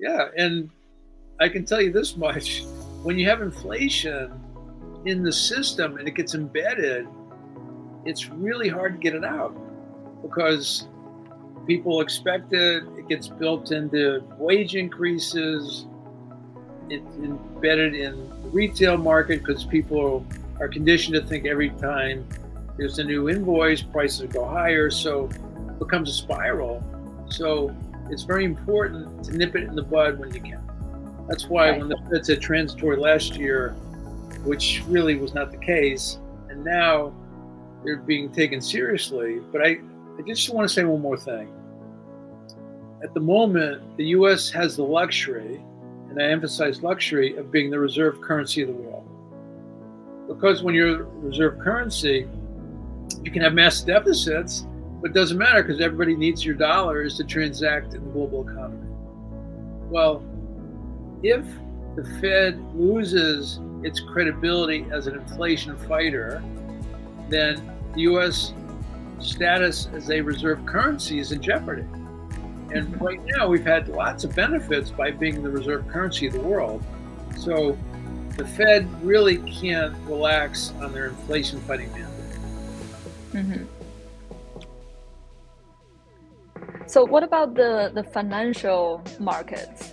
Yeah, and I can tell you this much: when you have inflation in the system and it gets embedded, it's really hard to get it out because people expect it. It gets built into wage increases. It's embedded in the retail market because people are conditioned to think every time there's a new invoice, prices go higher. So it becomes a spiral. So it's very important to nip it in the bud when you can. That's why Right. when the Fed said transitory last year, which really was not the case, and now they're being taken seriously. But I just want to say one more thing. At the moment, the US has the luxury, and I emphasize luxury, of being the reserve currency of the world. Because when you're reserve currency, you can have massive deficits, but it doesn't matter because everybody needs your dollars to transact in the global economy. Well, if the Fed loses its credibility as an inflation fighter, then the US status as a reserve currency is in jeopardy. And right now, we've had lots of benefits by being the reserve currency of the world. So the Fed really can't relax on their inflation fighting mandate. Mhm. So what about the financial markets?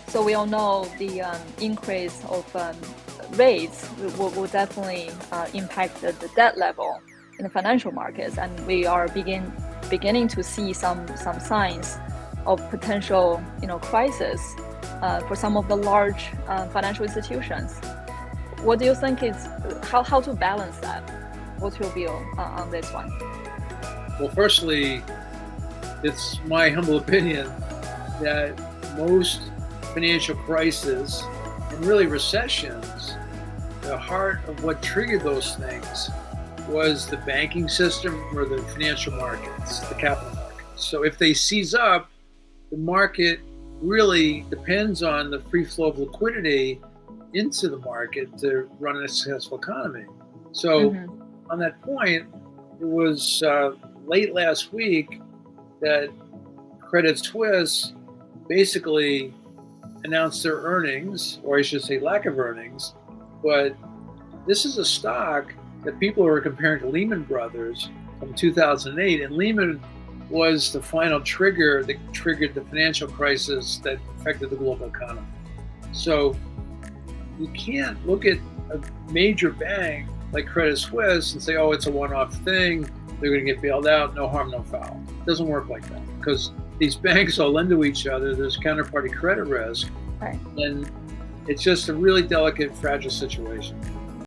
So we all know the increase of rates will definitely impact the debt level in the financial markets, and we are beginning to see some signs of potential crisis for some of the large financial institutions. What do you think is how to balance that? What's your view on this one? Well, firstly, it's my humble opinion that most financial crises and really recessions, the heart of what triggered those things was the banking system or the financial markets, the capital markets. So if they seize up, the market really depends on the free flow of liquidity into the market to run a successful economy. So on that point, it was late last week that Credit Suisse basically announced their earnings, or I should say lack of earnings. But this is a stock that people are comparing to Lehman Brothers from 2008. And Lehman was the final trigger that triggered the financial crisis that affected the global economy. So you can't look at a major bank like Credit Suisse and say, oh, it's a one-off thing. They're going to get bailed out. No harm, no foul. It doesn't work like that because these banks all lend to each other. There's counterparty credit risk. Right. And it's just a really delicate, fragile situation.